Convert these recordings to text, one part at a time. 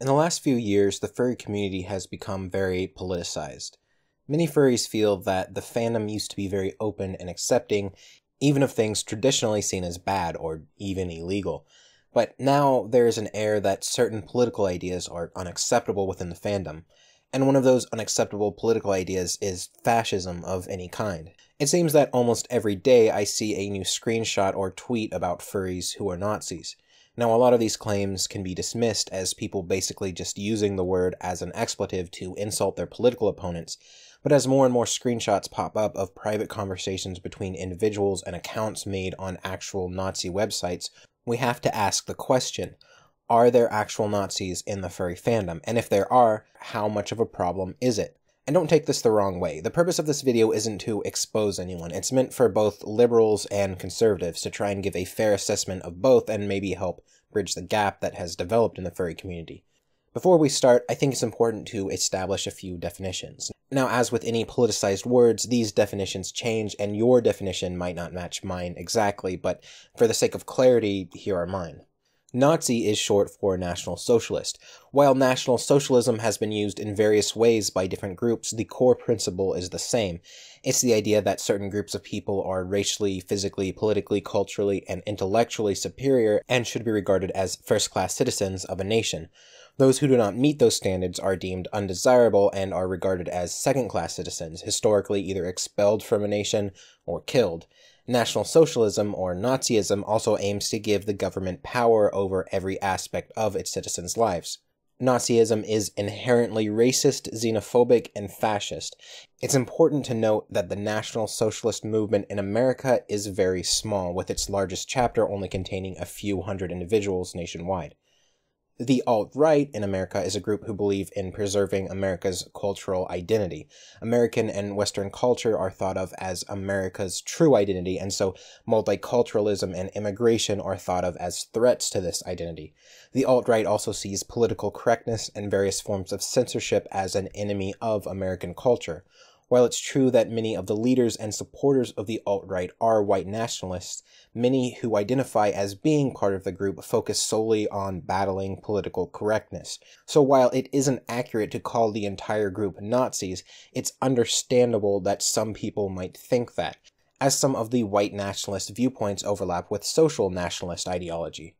In the last few years, the furry community has become very politicized. Many furries feel that the fandom used to be very open and accepting, even of things traditionally seen as bad or even illegal. But now there is an air that certain political ideas are unacceptable within the fandom, and one of those unacceptable political ideas is fascism of any kind. It seems that almost every day I see a new screenshot or tweet about furries who are Nazis. Now, a lot of these claims can be dismissed as people basically just using the word as an expletive to insult their political opponents, but as more and more screenshots pop up of private conversations between individuals and accounts made on actual Nazi websites, we have to ask the question, are there actual Nazis in the furry fandom? And if there are, how much of a problem is it? And don't take this the wrong way. The purpose of this video isn't to expose anyone. It's meant for both liberals and conservatives to try and give a fair assessment of both and maybe help bridge the gap that has developed in the furry community. Before we start, I think it's important to establish a few definitions. Now, as with any politicized words, these definitions change and your definition might not match mine exactly, but for the sake of clarity, here are mine. Nazi is short for National Socialist. While National Socialism has been used in various ways by different groups, the core principle is the same. It's the idea that certain groups of people are racially, physically, politically, culturally, and intellectually superior and should be regarded as first-class citizens of a nation. Those who do not meet those standards are deemed undesirable and are regarded as second-class citizens, historically either expelled from a nation or killed. National Socialism, or Nazism, also aims to give the government power over every aspect of its citizens' lives. Nazism is inherently racist, xenophobic, and fascist. It's important to note that the National Socialist movement in America is very small, with its largest chapter only containing a few hundred individuals nationwide. The alt-right in America is a group who believe in preserving America's cultural identity. American and Western culture are thought of as America's true identity, and so multiculturalism and immigration are thought of as threats to this identity. The alt-right also sees political correctness and various forms of censorship as an enemy of American culture. While it's true that many of the leaders and supporters of the alt-right are white nationalists, many who identify as being part of the group focus solely on battling political correctness. So while it isn't accurate to call the entire group Nazis, it's understandable that some people might think that, as some of the white nationalist viewpoints overlap with social nationalist ideology.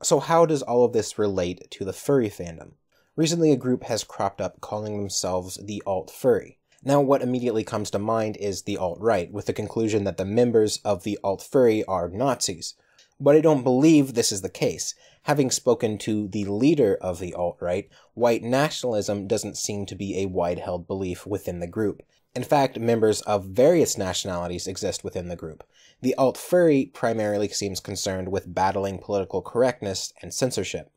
So how does all of this relate to the furry fandom? Recently, a group has cropped up calling themselves the alt-furry. Now, what immediately comes to mind is the alt-right, with the conclusion that the members of the alt-furry are Nazis. But I don't believe this is the case. Having spoken to the leader of the alt-right, white nationalism doesn't seem to be a wide-held belief within the group. In fact, members of various nationalities exist within the group. The alt-furry primarily seems concerned with battling political correctness and censorship.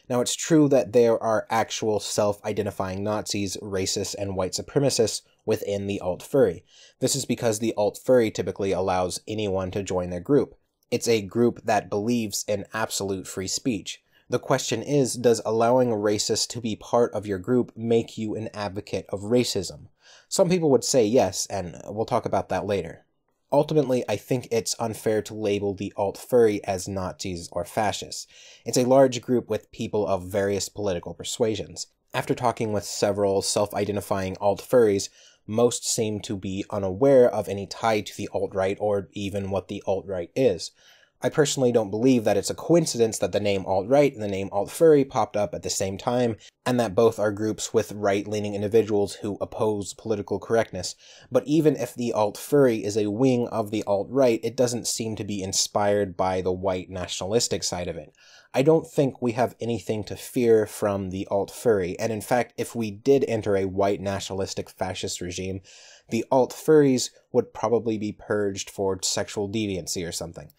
Now, it's true that there are actual self-identifying Nazis, racists, and white supremacists within the alt-furry. This is because the alt-furry typically allows anyone to join their group. It's a group that believes in absolute free speech. The question is, does allowing racists to be part of your group make you an advocate of racism? Some people would say yes, and we'll talk about that later. Ultimately, I think it's unfair to label the alt-furry as Nazis or fascists. It's a large group with people of various political persuasions. After talking with several self-identifying alt-furries, most seem to be unaware of any tie to the alt-right or even what the alt-right is. I personally don't believe that it's a coincidence that the name alt-right and the name alt-furry popped up at the same time, and that both are groups with right-leaning individuals who oppose political correctness. But even if the alt-furry is a wing of the alt-right, it doesn't seem to be inspired by the white nationalistic side of it. I don't think we have anything to fear from the alt-furry, and in fact, if we did enter a white nationalistic fascist regime, the alt-furries would probably be purged for sexual deviancy or something.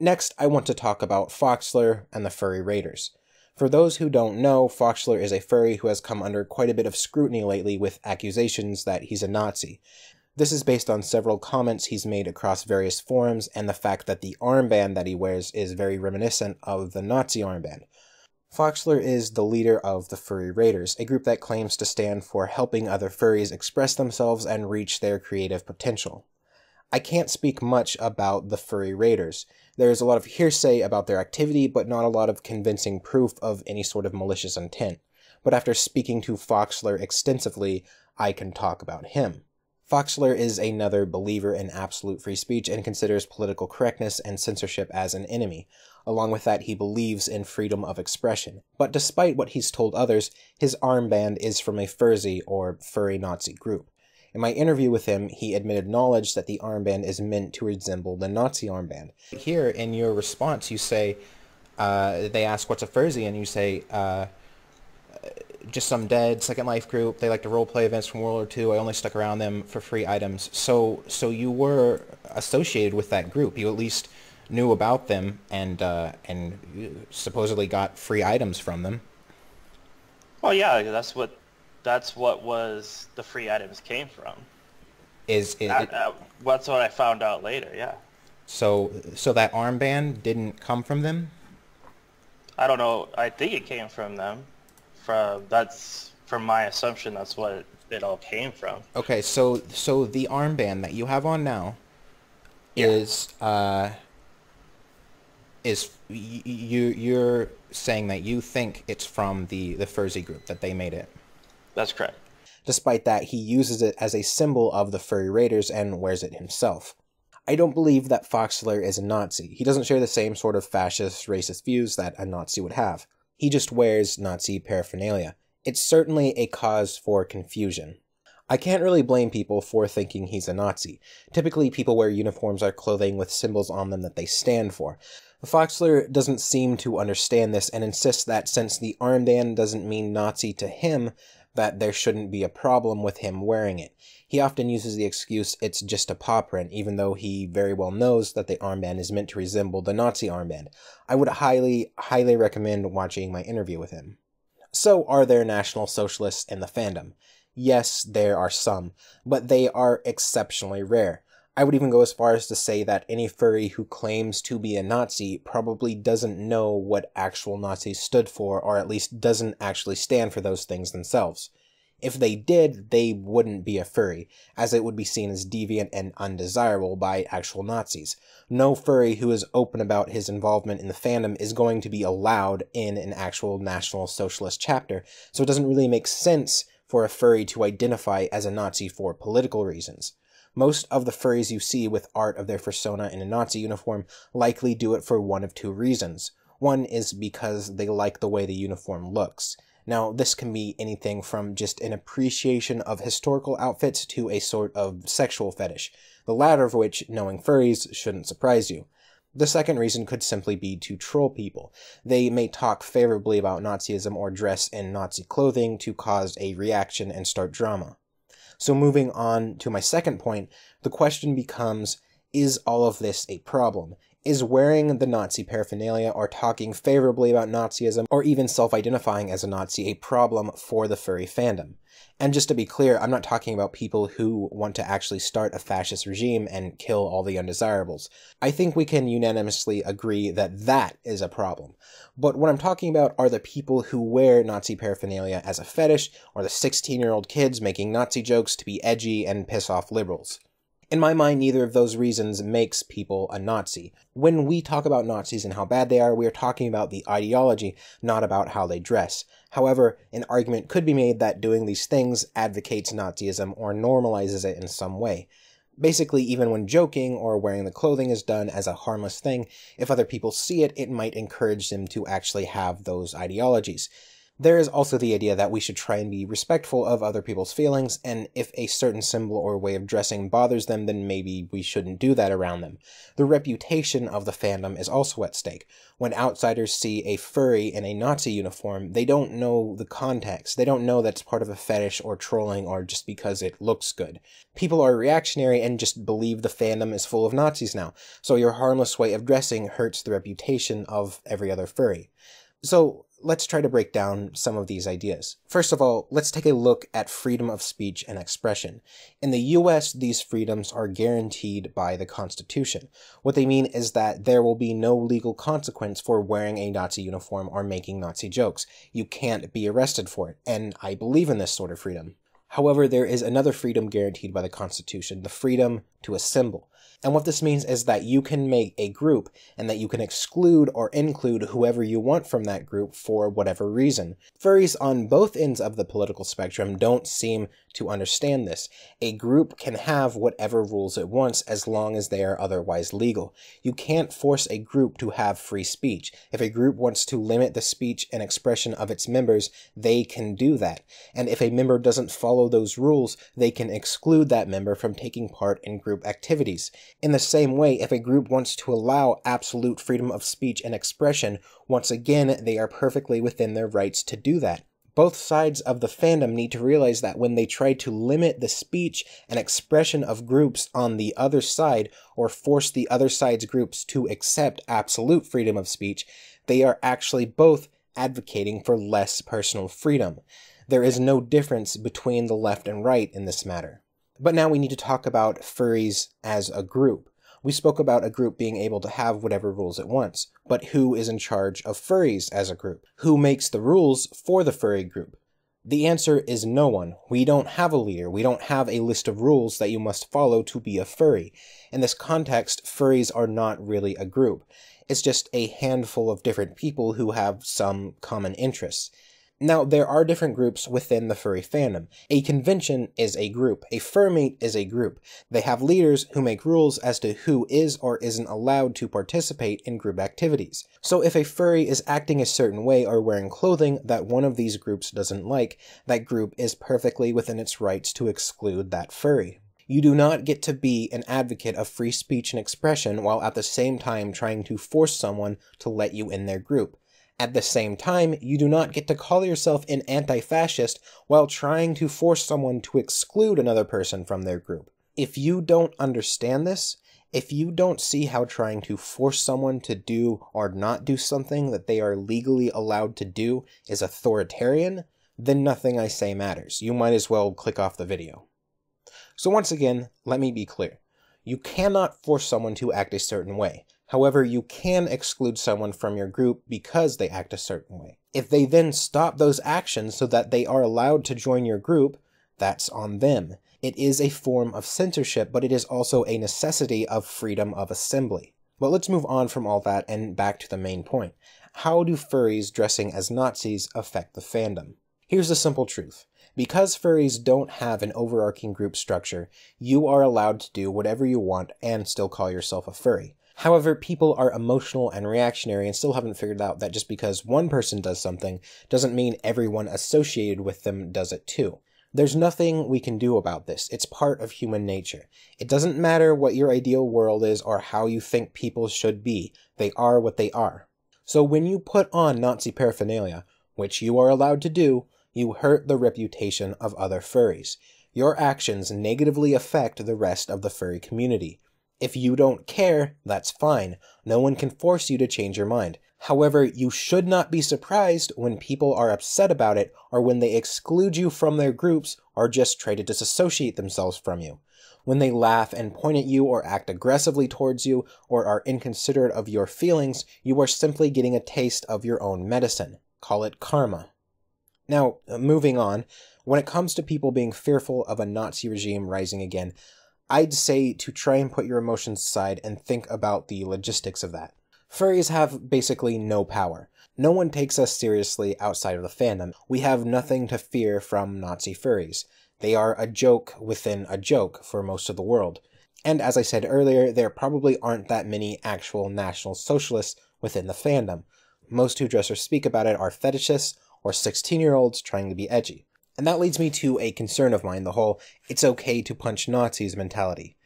Next, I want to talk about Foxler and the furry raiders. For those who don't know, Foxler is a furry who has come under quite a bit of scrutiny lately with accusations that he's a Nazi. This is based on several comments he's made across various forums and the fact that the armband that he wears is very reminiscent of the Nazi armband. Foxler is the leader of the Furry Raiders, a group that claims to stand for helping other furries express themselves and reach their creative potential. I can't speak much about the Furry Raiders. There is a lot of hearsay about their activity, but not a lot of convincing proof of any sort of malicious intent. but after speaking to Foxler extensively, I can talk about him. Foxler is another believer in absolute free speech and considers political correctness and censorship as an enemy. Along with that, he believes in freedom of expression. But despite what he's told others, his armband is from a Furry or furry Nazi group. In my interview with him, he admitted knowledge that the armband is meant to resemble the Nazi armband. Here, in your response, you say, they ask what's a Furry, and you say, just some dead Second Life group. They like to roleplay events from World War II. I only stuck around them for free items. So you were associated with that group. You at least knew about them and you supposedly got free items from them. Well, yeah, that's what was the free items came from. That's what I found out later. Yeah. So that armband didn't come from them? I don't know. I think it came from them. From my assumption, that's what it all came from. Okay, so the armband that you have on now is you're saying that you think it's from the Furry group, that they made it. That's correct. Despite that, he uses it as a symbol of the furry raiders and wears it himself. I don't believe that Foxler is a Nazi. He doesn't share the same sort of fascist, racist views that a Nazi would have. He just wears Nazi paraphernalia. It's certainly a cause for confusion. I can't really blame people for thinking he's a Nazi. Typically, people wear uniforms or clothing with symbols on them that they stand for. Foxler doesn't seem to understand this and insists that since the armband doesn't mean Nazi to him, that there shouldn't be a problem with him wearing it. He often uses the excuse it's just a paw print, even though he very well knows that the armband is meant to resemble the Nazi armband. I would highly recommend watching my interview with him. So, are there National Socialists in the fandom? Yes, there are some, but they are exceptionally rare. I would even go as far as to say that any furry who claims to be a Nazi probably doesn't know what actual Nazis stood for, or at least doesn't actually stand for those things themselves. If they did, they wouldn't be a furry, as it would be seen as deviant and undesirable by actual Nazis. No furry who is open about his involvement in the fandom is going to be allowed in an actual National Socialist chapter, so it doesn't really make sense for a furry to identify as a Nazi for political reasons. Most of the furries you see with art of their persona in a Nazi uniform likely do it for one of two reasons. One is because they like the way the uniform looks. Now, this can be anything from just an appreciation of historical outfits to a sort of sexual fetish, the latter of which, knowing furries, shouldn't surprise you. The second reason could simply be to troll people. They may talk favorably about Nazism or dress in Nazi clothing to cause a reaction and start drama. So moving on to my second point, the question becomes, is all of this a problem? Is wearing the Nazi paraphernalia or talking favorably about Nazism or even self-identifying as a Nazi a problem for the furry fandom? And just to be clear, I'm not talking about people who want to actually start a fascist regime and kill all the undesirables. I think we can unanimously agree that that is a problem. But what I'm talking about are the people who wear Nazi paraphernalia as a fetish, or the 16-year-old kids making Nazi jokes to be edgy and piss off liberals. In my mind, neither of those reasons makes people a Nazi. When we talk about Nazis and how bad they are, we are talking about the ideology, not about how they dress. However, an argument could be made that doing these things advocates Nazism or normalizes it in some way. Basically, even when joking or wearing the clothing is done as a harmless thing, if other people see it, it might encourage them to actually have those ideologies. There is also the idea that we should try and be respectful of other people's feelings, and if a certain symbol or way of dressing bothers them, then maybe we shouldn't do that around them. The reputation of the fandom is also at stake. When outsiders see a furry in a Nazi uniform, they don't know the context. They don't know that's part of a fetish or trolling or just because it looks good. People are reactionary and just believe the fandom is full of Nazis now, so your harmless way of dressing hurts the reputation of every other furry. So, let's try to break down some of these ideas. First of all, let's take a look at freedom of speech and expression. In the US, these freedoms are guaranteed by the Constitution. What they mean is that there will be no legal consequence for wearing a Nazi uniform or making Nazi jokes. You can't be arrested for it, and I believe in this sort of freedom. However, there is another freedom guaranteed by the Constitution, the freedom to assemble. And what this means is that you can make a group and that you can exclude or include whoever you want from that group for whatever reason. Furries on both ends of the political spectrum don't seem to understand this. A group can have whatever rules it wants as long as they are otherwise legal. You can't force a group to have free speech. If a group wants to limit the speech and expression of its members, they can do that. And if a member doesn't follow those rules, they can exclude that member from taking part in group activities. In the same way, if a group wants to allow absolute freedom of speech and expression, once again, they are perfectly within their rights to do that. Both sides of the fandom need to realize that when they try to limit the speech and expression of groups on the other side, or force the other side's groups to accept absolute freedom of speech, they are actually both advocating for less personal freedom. There is no difference between the left and right in this matter. But now we need to talk about furries as a group. We spoke about a group being able to have whatever rules it wants, but who is in charge of furries as a group? Who makes the rules for the furry group? The answer is no one. We don't have a leader. We don't have a list of rules that you must follow to be a furry. In this context, furries are not really a group. It's just a handful of different people who have some common interests. Now, there are different groups within the furry fandom. A convention is a group. A fur meet is a group. They have leaders who make rules as to who is or isn't allowed to participate in group activities. So if a furry is acting a certain way or wearing clothing that one of these groups doesn't like, that group is perfectly within its rights to exclude that furry. You do not get to be an advocate of free speech and expression while at the same time trying to force someone to let you in their group. At the same time, you do not get to call yourself an anti-fascist while trying to force someone to exclude another person from their group. If you don't understand this, if you don't see how trying to force someone to do or not do something that they are legally allowed to do is authoritarian, then nothing I say matters. You might as well click off the video. So once again, let me be clear. You cannot force someone to act a certain way. However, you can exclude someone from your group because they act a certain way. If they then stop those actions so that they are allowed to join your group, that's on them. It is a form of censorship, but it is also a necessity of freedom of assembly. But let's move on from all that and back to the main point. How do furries dressing as Nazis affect the fandom? Here's the simple truth. Because furries don't have an overarching group structure, you are allowed to do whatever you want and still call yourself a furry. However, people are emotional and reactionary and still haven't figured out that just because one person does something doesn't mean everyone associated with them does it too. There's nothing we can do about this. It's part of human nature. It doesn't matter what your ideal world is or how you think people should be. They are what they are. So when you put on Nazi paraphernalia, which you are allowed to do, you hurt the reputation of other furries. Your actions negatively affect the rest of the furry community. If you don't care, that's fine. No one can force you to change your mind. However, you should not be surprised when people are upset about it or when they exclude you from their groups or just try to disassociate themselves from you. When they laugh and point at you or act aggressively towards you or are inconsiderate of your feelings, you are simply getting a taste of your own medicine. Call it karma. Now, moving on, when it comes to people being fearful of a Nazi regime rising again, I'd say to try and put your emotions aside and think about the logistics of that. Furries have basically no power. No one takes us seriously outside of the fandom. We have nothing to fear from Nazi furries. They are a joke within a joke for most of the world. And as I said earlier, there probably aren't that many actual National Socialists within the fandom. Most who dress or speak about it are fetishists or 16-year-olds trying to be edgy. And that leads me to a concern of mine, the whole "it's okay to punch Nazis" mentality.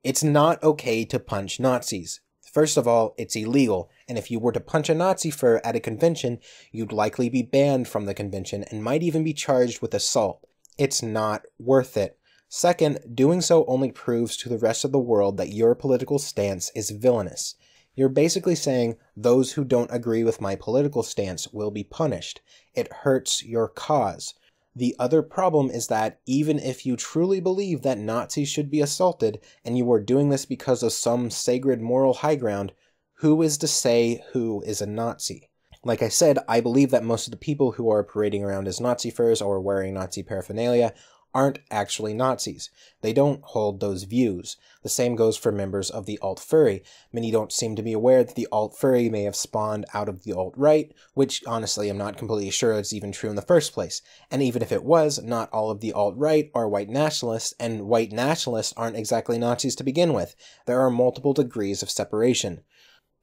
It's not okay to punch Nazis. First of all, it's illegal, and if you were to punch a Nazi fur at a convention, you'd likely be banned from the convention and might even be charged with assault. It's not worth it. Second, doing so only proves to the rest of the world that your political stance is villainous. You're basically saying, those who don't agree with my political stance will be punished. It hurts your cause. The other problem is that even if you truly believe that Nazis should be assaulted, and you are doing this because of some sacred moral high ground, who is to say who is a Nazi? Like I said, I believe that most of the people who are parading around as Nazi furs or wearing Nazi paraphernalia aren't actually Nazis. They don't hold those views. The same goes for members of the alt-furry. Many don't seem to be aware that the alt-furry may have spawned out of the alt-right, which honestly I'm not completely sure it's even true in the first place. And even if it was, not all of the alt-right are white nationalists, and white nationalists aren't exactly Nazis to begin with. There are multiple degrees of separation.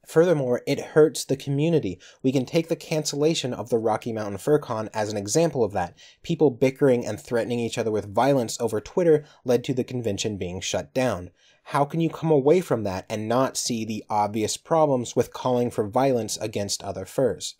Furthermore, it hurts the community. We can take the cancellation of the Rocky Mountain FurCon as an example of that. People bickering and threatening each other with violence over Twitter led to the convention being shut down. How can you come away from that and not see the obvious problems with calling for violence against other furs?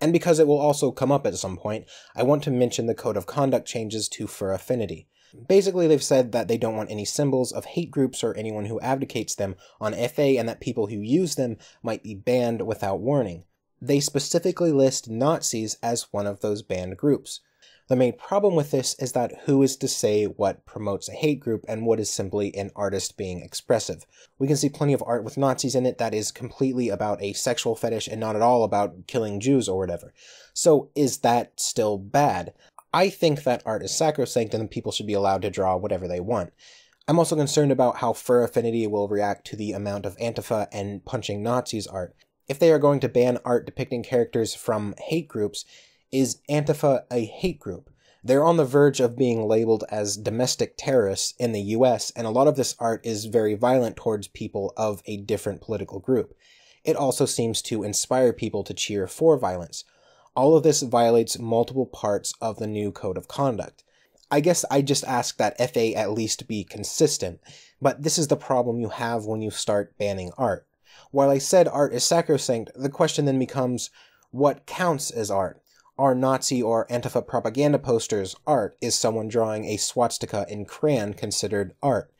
And because it will also come up at some point, I want to mention the code of conduct changes to Fur Affinity. Basically, they've said that they don't want any symbols of hate groups or anyone who advocates them on FA, and that people who use them might be banned without warning. They specifically list Nazis as one of those banned groups. The main problem with this is that who is to say what promotes a hate group and what is simply an artist being expressive? We can see plenty of art with Nazis in it that is completely about a sexual fetish and not at all about killing Jews or whatever. So is that still bad? I think that art is sacrosanct and people should be allowed to draw whatever they want. I'm also concerned about how Fur Affinity will react to the amount of Antifa and punching Nazis art. If they are going to ban art depicting characters from hate groups, is Antifa a hate group? They're on the verge of being labeled as domestic terrorists in the US, and a lot of this art is very violent towards people of a different political group. It also seems to inspire people to cheer for violence. All of this violates multiple parts of the new code of conduct. I guess I just ask that FA at least be consistent, but this is the problem you have when you start banning art. While I said art is sacrosanct, the question then becomes, what counts as art? Are Nazi or Antifa propaganda posters art? Is someone drawing a swastika in crayon considered art?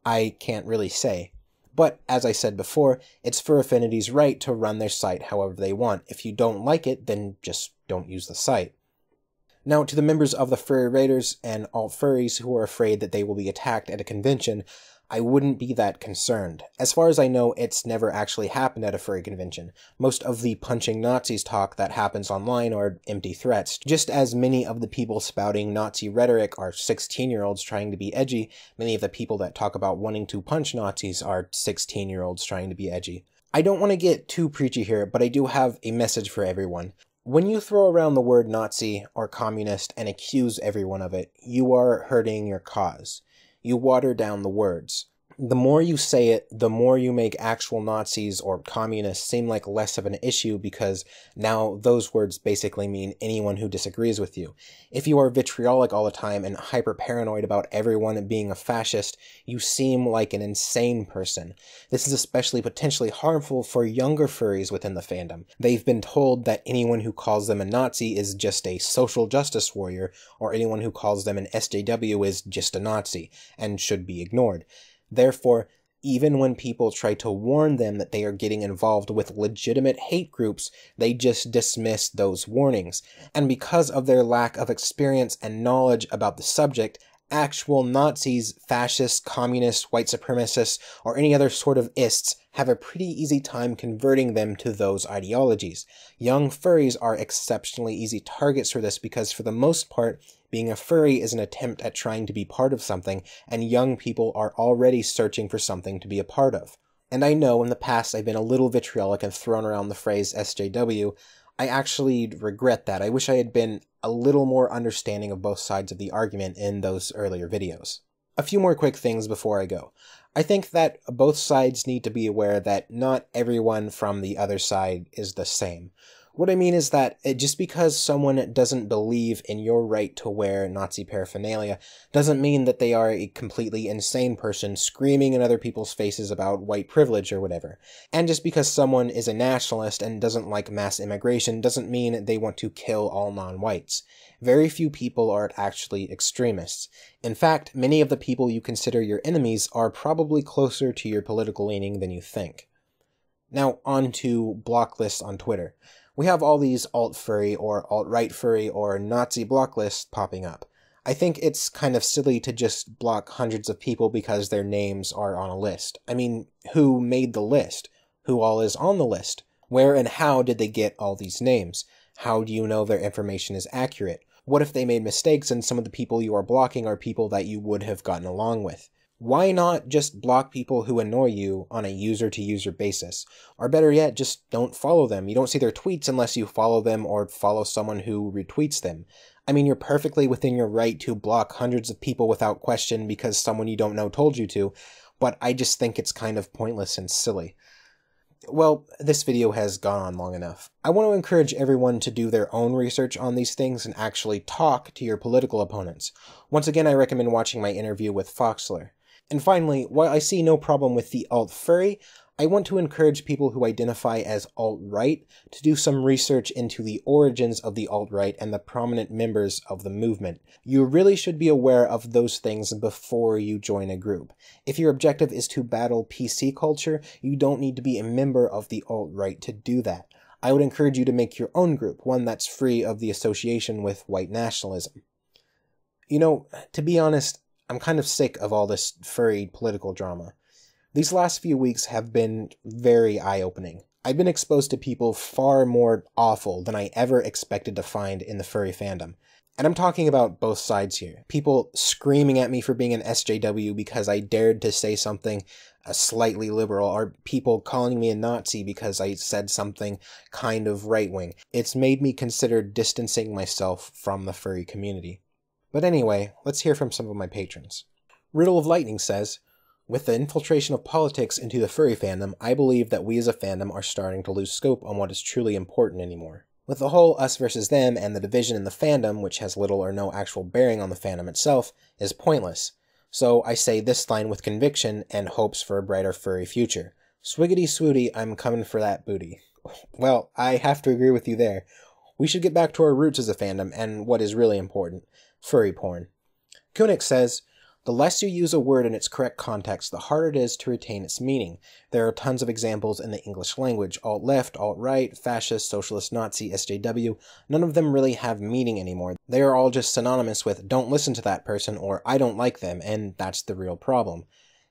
I can't really say. But, as I said before, it's Fur Affinity's right to run their site however they want. If you don't like it, then just don't use the site. Now, to the members of the Furry Raiders and alt-furries who are afraid that they will be attacked at a convention, I wouldn't be that concerned. As far as I know, it's never actually happened at a furry convention. Most of the punching Nazis talk that happens online are empty threats. Just as many of the people spouting Nazi rhetoric are 16-year-olds trying to be edgy, many of the people that talk about wanting to punch Nazis are 16-year-olds trying to be edgy. I don't want to get too preachy here, but I do have a message for everyone. When you throw around the word Nazi or communist and accuse everyone of it, you are hurting your cause. You water down the words. The more you say it, the more you make actual Nazis or communists seem like less of an issue, because now those words basically mean anyone who disagrees with you. If you are vitriolic all the time and hyper-paranoid about everyone being a fascist, you seem like an insane person. This is especially potentially harmful for younger furries within the fandom. They've been told that anyone who calls them a Nazi is just a social justice warrior, or anyone who calls them an SJW is just a Nazi, and should be ignored. Therefore, even when people try to warn them that they are getting involved with legitimate hate groups, they just dismiss those warnings. And because of their lack of experience and knowledge about the subject, actual Nazis, fascists, communists, white supremacists, or any other sort of ists have a pretty easy time converting them to those ideologies. Young furries are exceptionally easy targets for this because, for the most part, being a furry is an attempt at trying to be part of something, and young people are already searching for something to be a part of. And I know in the past I've been a little vitriolic and thrown around the phrase SJW. I actually regret that. I wish I had been a little more understanding of both sides of the argument in those earlier videos. A few more quick things before I go. I think that both sides need to be aware that not everyone from the other side is the same. What I mean is that just because someone doesn't believe in your right to wear Nazi paraphernalia doesn't mean that they are a completely insane person screaming in other people's faces about white privilege or whatever. And just because someone is a nationalist and doesn't like mass immigration doesn't mean they want to kill all non-whites. Very few people are actually extremists. In fact, many of the people you consider your enemies are probably closer to your political leaning than you think. Now, on to block lists on Twitter. We have all these alt-furry or alt-right furry or Nazi block lists popping up. I think it's kind of silly to just block hundreds of people because their names are on a list. I mean, who made the list? Who all is on the list? Where and how did they get all these names? How do you know their information is accurate? What if they made mistakes and some of the people you are blocking are people that you would have gotten along with? Why not just block people who annoy you on a user-to-user basis? Or better yet, just don't follow them. You don't see their tweets unless you follow them or follow someone who retweets them. I mean, you're perfectly within your right to block hundreds of people without question because someone you don't know told you to, but I just think it's kind of pointless and silly. Well, this video has gone on long enough. I want to encourage everyone to do their own research on these things and actually talk to your political opponents. Once again, I recommend watching my interview with Foxler. And finally, while I see no problem with the alt-furry, I want to encourage people who identify as alt-right to do some research into the origins of the alt-right and the prominent members of the movement. You really should be aware of those things before you join a group. If your objective is to battle PC culture, you don't need to be a member of the alt-right to do that. I would encourage you to make your own group, one that's free of the association with white nationalism. You know, to be honest, I'm kind of sick of all this furry political drama. These last few weeks have been very eye-opening. I've been exposed to people far more awful than I ever expected to find in the furry fandom. And I'm talking about both sides here. People screaming at me for being an SJW because I dared to say something slightly liberal, or people calling me a Nazi because I said something kind of right-wing. It's made me consider distancing myself from the furry community. But anyway, let's hear from some of my patrons. Riddle of Lightning says, with the infiltration of politics into the furry fandom, I believe that we as a fandom are starting to lose scope on what is truly important anymore. With the whole us versus them and the division in the fandom, which has little or no actual bearing on the fandom itself, is pointless. So I say this line with conviction and hopes for a brighter furry future. Swiggity swooty, I'm coming for that booty. Well, I have to agree with you there. We should get back to our roots as a fandom and what is really important. Furry porn. Kunix says, the less you use a word in its correct context, the harder it is to retain its meaning. There are tons of examples in the English language. Alt-left, alt-right, fascist, socialist, Nazi, SJW. None of them really have meaning anymore. They are all just synonymous with don't listen to that person or I don't like them, and that's the real problem.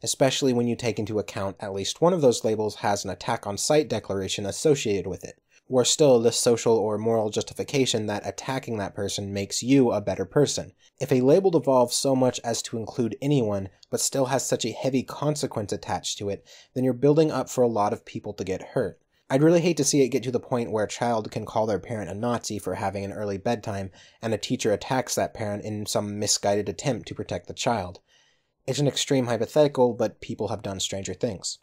Especially when you take into account at least one of those labels has an attack on sight declaration associated with it. Or still the social or moral justification that attacking that person makes you a better person. If a label devolves so much as to include anyone, but still has such a heavy consequence attached to it, then you're building up for a lot of people to get hurt. I'd really hate to see it get to the point where a child can call their parent a Nazi for having an early bedtime, and a teacher attacks that parent in some misguided attempt to protect the child. It's an extreme hypothetical, but people have done stranger things.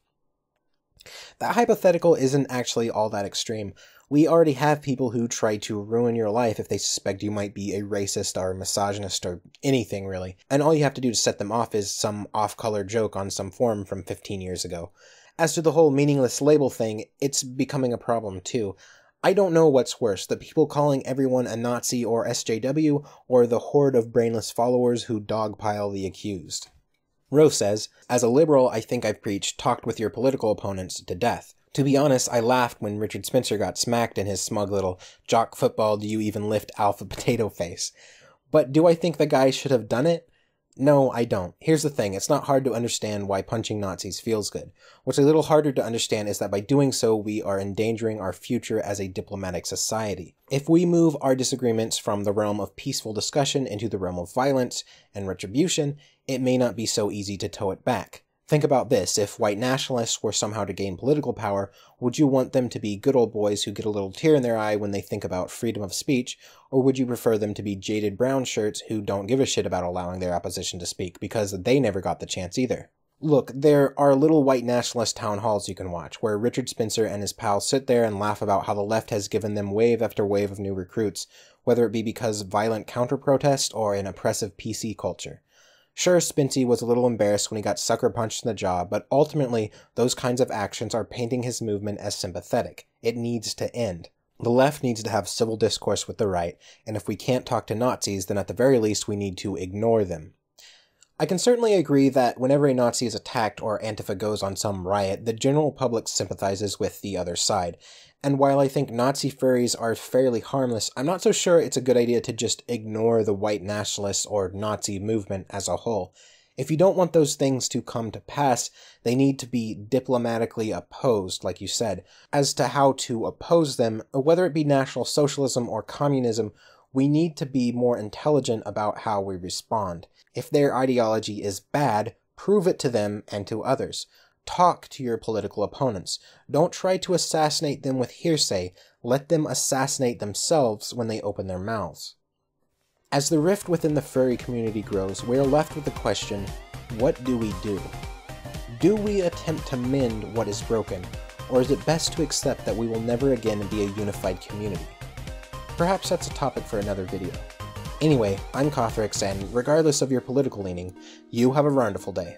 That hypothetical isn't actually all that extreme. We already have people who try to ruin your life if they suspect you might be a racist or misogynist or anything really, and all you have to do to set them off is some off-color joke on some forum from 15 years ago. As to the whole meaningless label thing, it's becoming a problem too. I don't know what's worse, the people calling everyone a Nazi or SJW, or the horde of brainless followers who dogpile the accused. Roe says, as a liberal, I think I've preached talked with your political opponents to death. To be honest, I laughed when Richard Spencer got smacked in his smug little jock football do you even lift alpha potato face. But do I think the guy should have done it? No, I don't. Here's the thing, it's not hard to understand why punching Nazis feels good. What's a little harder to understand is that by doing so, we are endangering our future as a diplomatic society. If we move our disagreements from the realm of peaceful discussion into the realm of violence and retribution, it may not be so easy to tow it back. Think about this, if white nationalists were somehow to gain political power, would you want them to be good old boys who get a little tear in their eye when they think about freedom of speech, or would you prefer them to be jaded brown shirts who don't give a shit about allowing their opposition to speak, because they never got the chance either? Look, there are little white nationalist town halls you can watch, where Richard Spencer and his pals sit there and laugh about how the left has given them wave after wave of new recruits, whether it be because of violent counter-protest or an oppressive PC culture. Sure, Spency was a little embarrassed when he got sucker punched in the jaw, but ultimately, those kinds of actions are painting his movement as sympathetic. It needs to end. The left needs to have civil discourse with the right, and if we can't talk to Nazis, then at the very least we need to ignore them. I can certainly agree that whenever a Nazi is attacked or Antifa goes on some riot, the general public sympathizes with the other side. And while I think Nazi furries are fairly harmless, I'm not so sure it's a good idea to just ignore the white nationalists or Nazi movement as a whole. If you don't want those things to come to pass, they need to be diplomatically opposed, like you said. As to how to oppose them, whether it be National Socialism or Communism, We need to be more intelligent about how we respond. If their ideology is bad, prove it to them and to others. Talk to your political opponents. Don't try to assassinate them with hearsay. Let them assassinate themselves when they open their mouths. As the rift within the furry community grows, we are left with the question, what do we do? Do we attempt to mend what is broken, or is it best to accept that we will never again be a unified community? Perhaps that's a topic for another video. Anyway, I'm Kothrix, and regardless of your political leaning, you have a wonderful day.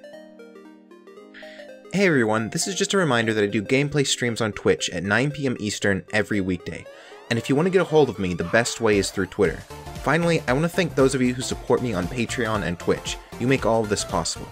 Hey everyone, this is just a reminder that I do gameplay streams on Twitch at 9 PM Eastern every weekday, and if you want to get a hold of me, the best way is through Twitter. Finally, I want to thank those of you who support me on Patreon and Twitch. You make all of this possible.